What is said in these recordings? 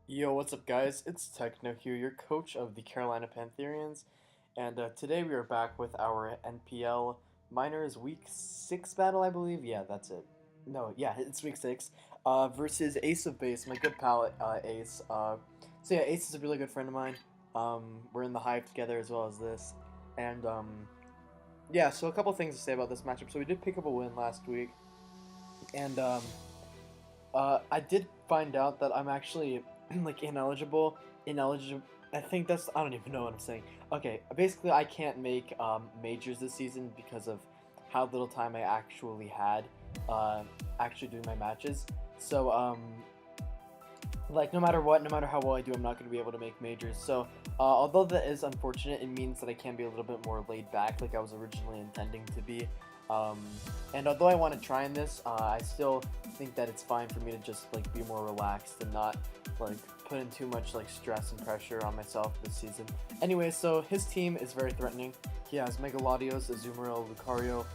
Yo, what's up, guys? It's Techno here, your coach of the Carolina Pantherians, and today we are back with our NPL Minors Week 6 battle, I believe. Yeah, that's it. No, yeah, it's Week 6 versus AceOfBass, my good pal Ace. So, yeah, Ace is a really good friend of mine. We're in the Hive together as well as this, and yeah, so a couple things to say about this matchup. So, we did pick up a win last week, and I did find out that I'm actually like ineligible. I think that's I don't even know what I'm saying. Okay, basically I can't make majors this season because of how little time I actually had actually doing my matches. So like no matter what, no matter how well I do, I'm not going to be able to make majors. So although that is unfortunate, it means that I can be a little bit more laid back, like I was originally intending to be. Um, and although I want to try in this, I still think that it's fine for me to just like be more relaxed and not like put in too much like stress and pressure on myself this season. Anyway, so his team is very threatening. He has Megalodios, Azumarill, Lucario,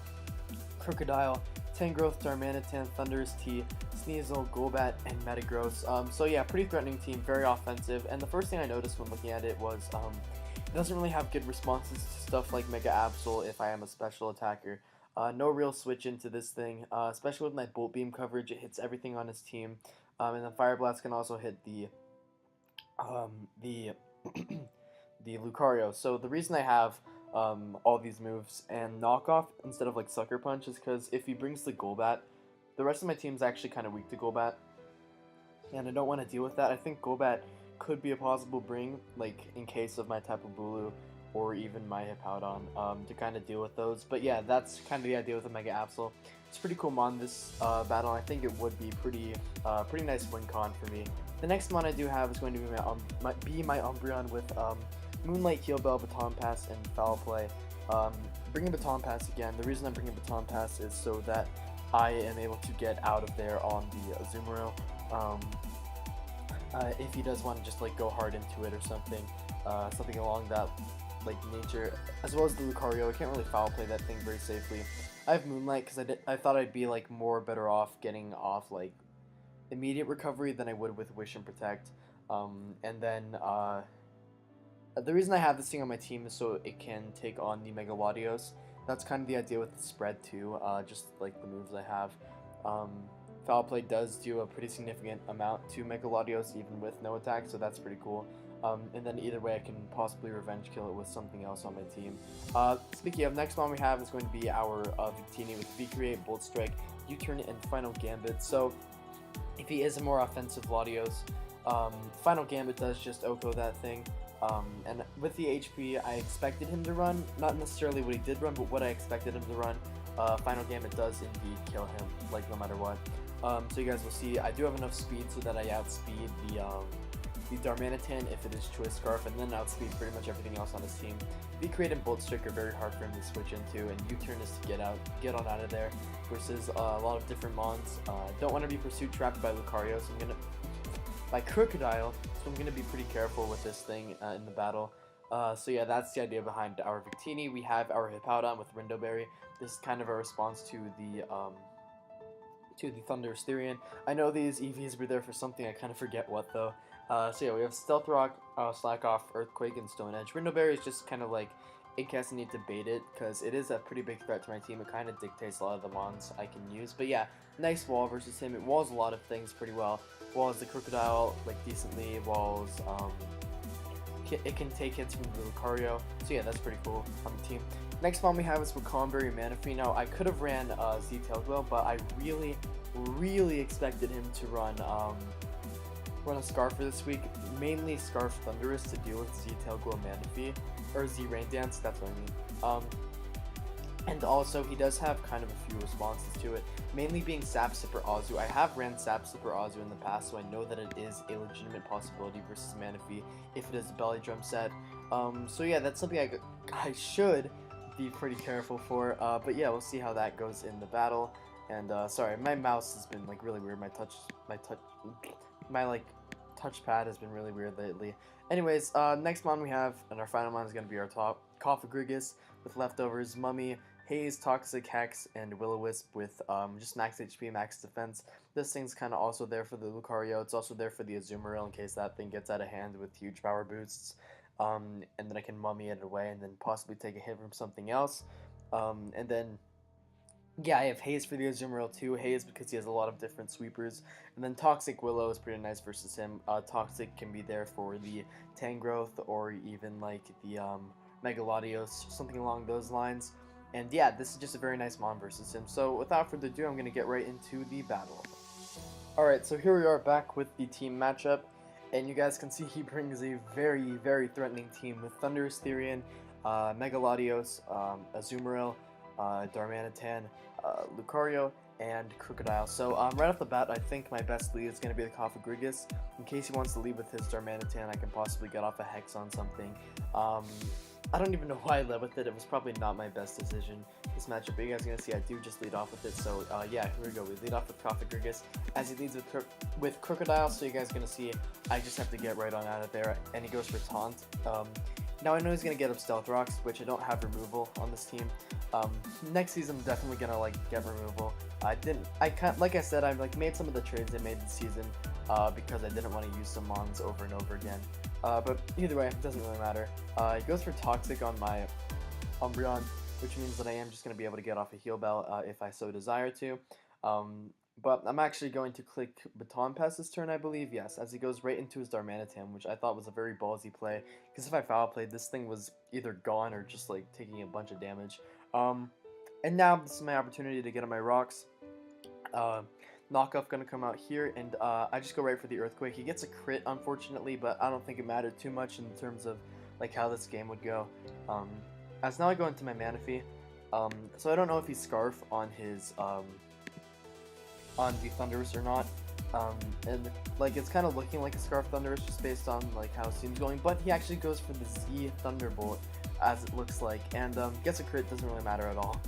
Crocodile, Tangrowth, Darmanitan, Thundurus T, Sneasel, Golbat, and Metagross. So yeah, pretty threatening team, very offensive. And the first thing I noticed when looking at it was it doesn't really have good responses to stuff like Mega Absol if I am a special attacker. No real switch into this thing, especially with my Bolt Beam coverage. It hits everything on his team, and then Fire Blast can also hit the the Lucario. So the reason I have all these moves and knockoff instead of like Sucker Punch is because if he brings the Golbat, the rest of my team's actually kind of weak to Golbat, and I don't want to deal with that. I think Golbat could be a possible bring, like in case of my Tapu Bulu or even my Hippowdon, to kind of deal with those. But yeah, that's kind of the idea with the Mega Absol. It's pretty cool mon this battle. I think it would be pretty nice win con for me. The next mon I do have is going to be my Umbreon with Moonlight, Heal Bell, Baton Pass, and Foul Play. Bringing Baton Pass again. The reason I'm bringing Baton Pass is so that I am able to get out of there on the Azumarill. Um, if he does want to just like go hard into it or something, something along that like nature, as well as the Lucario. I can't really foul play that thing very safely. I have Moonlight because I thought I'd be like more better off getting off like immediate recovery than I would with Wish and Protect. And then the reason I have this thing on my team is so it can take on the Megalodios. That's kind of the idea with the spread too, just like the moves I have. Um, Foul Play does do a pretty significant amount to Megalodios even with no attack, so that's pretty cool. And then either way I can possibly revenge kill it with something else on my team. Speaking of, next one we have is going to be our Victini with V-Create, Bolt Strike, U-Turn, and Final Gambit. So if he is a more offensive Latios, Final Gambit does just Oko that thing. And with the HP, I expected him to run, not necessarily what he did run, but what I expected him to run. Final Gambit does indeed kill him, like no matter what. So you guys will see, I do have enough speed so that I outspeed the Darmanitan if it is Choice Scarf, and then outspeed pretty much everything else on his team. V-Create and Bolt Strike are very hard for him to switch into, and U-Turn is to get on out of there, versus a lot of different mons. Don't want to be Pursuit Trapped by Lucario, so I'm gonna by Crocodile, so I'm going to be pretty careful with this thing in the battle. So yeah, that's the idea behind our Victini. We have our Hippowdon with Rindoberry. This is kind of a response to the Thunderous Therian. I know these EVs were there for something, I kind of forget what though. So yeah, we have Stealth Rock, Slack Off, Earthquake, and Stone Edge. Rindoberry is just kind of like, in case I need to bait it, because it is a pretty big threat to my team. It kind of dictates a lot of the mons I can use. But yeah, nice wall versus him. It walls a lot of things pretty well. Walls the Crocodile like decently. Walls, it can take hits from the Lucario. So yeah, that's pretty cool on the team. Next one we have is Wakamberry Manaphy. Now, I could have ran Z-Tailglow, but I really expected him to run a Scarf for this week, mainly Scarf Thunderous to deal with Z-Tailglow Manaphy, or Z-Rain Dance, that's what I mean. And also, he does have kind of a few responses to it, mainly being Sap Sipper Azu. I have ran Sap Sipper Azu in the past, so I know that it is a legitimate possibility versus Manaphy if it is a Belly Drum set. So yeah, that's something I should be pretty careful for, but yeah, we'll see how that goes in the battle. And sorry, my mouse has been like really weird. My like touchpad has been really weird lately. Anyways, next mon we have, and our final mon is going to be our top Coffagrigus with leftovers, Mummy, Haze, Toxic, Hex, and Will-O-Wisp with just max HP, max defense. this thing's kind of also there for the Lucario. It's also there for the Azumarill in case that thing gets out of hand with huge power boosts. And then I can mummy it away and then possibly take a hit from something else. And then, yeah, I have Haze for the Azumarill too. Haze because he has a lot of different sweepers. And then Toxic Willow is pretty nice versus him. Toxic can be there for the Tangrowth or even like the Mega Latios, something along those lines. And yeah, this is just a very nice mon versus him. So without further ado, I'm going to get right into the battle. Alright, so here we are back with the team matchup. And you guys can see he brings a very, very threatening team with Thundurus Therian, Mega Latios, Azumarill, Darmanitan, Lucario, and Crocodile. So right off the bat, I think my best lead is going to be the Cofagrigus. In case he wants to lead with his Darmanitan, I can possibly get off a Hex on something. I don't even know why I led with it. It was probably not my best decision this matchup, but you guys are going to see I do just lead off with it. So yeah, here we go. We lead off with Cofagrigus as he leads with Crocodile. So you guys are going to see I just have to get right on out of there. And he goes for Taunt. Now I know he's going to get up Stealth Rocks, which I don't have removal on this team. Next season I'm definitely going to like get removal. Like I said, I made some of the trades I made this season because I didn't want to use some mons over and over again. But either way, it doesn't really matter. He goes for Toxic on my Umbreon, which means that I am just going to be able to get off a Heal Bell if I so desire to. But I'm actually going to click Baton Pass this turn, I believe, yes, as he goes right into his Darmanitan, which I thought was a very ballsy play, because if I foul played, this thing was either gone or just like taking a bunch of damage. And now this is my opportunity to get on my rocks. Knockoff gonna come out here, and I just go right for the Earthquake. He gets a crit, unfortunately, but I don't think it mattered too much in terms of like how this game would go. As now I go into my Manaphy. So I don't know if he's Scarf on his on the Thundurus or not. And like it's kind of looking like a Scarf Thundurus just based on like how it seems going, but he actually goes for the Z Thunderbolt as it looks like, and gets a crit, doesn't really matter at all.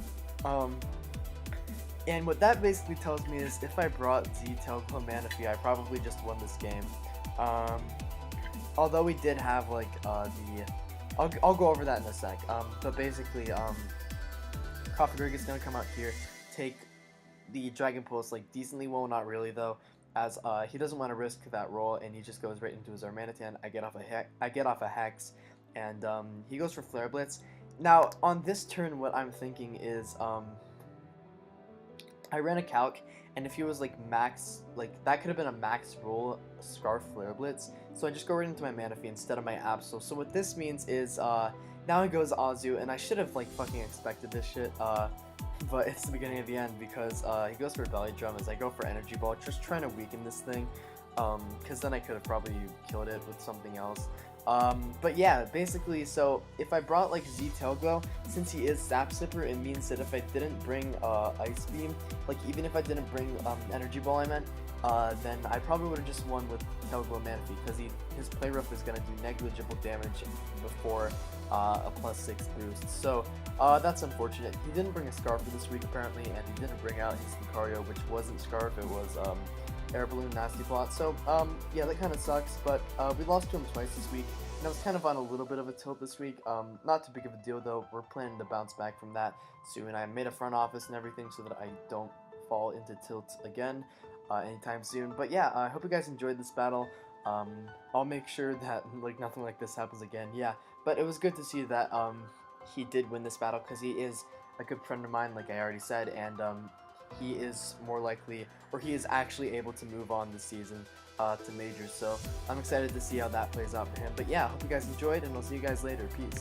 And what that basically tells me is if I brought Z Tailglow Manaphy, I probably just won this game. Although we did have like I'll go over that in a sec. But basically, Cofagrigus is gonna come out here, take the Dragon Pulse like decently well, not really though, as he doesn't want to risk that roll, and he just goes right into his Darmanitan. I get off a Hex, and he goes for Flare Blitz. Now on this turn, what I'm thinking is I ran a calc, and if he was like max, like that could have been a max roll Scarf Flare Blitz, so I just go right into my Manaphy instead of my Absol. So what this means is now he goes Azu, and I should have like fucking expected this shit, but it's the beginning of the end because he goes for Belly Drum as I go for Energy Ball, just trying to weaken this thing, because then I could have probably killed it with something else. But yeah, basically, so if I brought like Z Tailglow, since he is Sap Sipper, it means that if I didn't bring Ice Beam, like even if I didn't bring Energy Ball, I meant, then I probably would have just won with Tailglow Manaphy, because his Play Rough is going to do negligible damage before a +6 boost. So that's unfortunate. He didn't bring a Scarf for this week apparently, and he didn't bring out his Lucario, which wasn't Scarf, it was Air Balloon Nasty Plot. So yeah, that kind of sucks, but we lost to him twice this week, and I was kind of on a little bit of a tilt this week. Not too big of a deal though, we're planning to bounce back from that soon. I made a front office and everything so that I don't fall into tilt again anytime soon. But yeah, I hope you guys enjoyed this battle. I'll make sure that like nothing like this happens again. Yeah, but it was good to see that he did win this battle, because he is a good friend of mine, like I already said, and he is more likely, or he is actually able to move on this season to Majors. So I'm excited to see how that plays out for him. But yeah, I hope you guys enjoyed, and I'll see you guys later. Peace.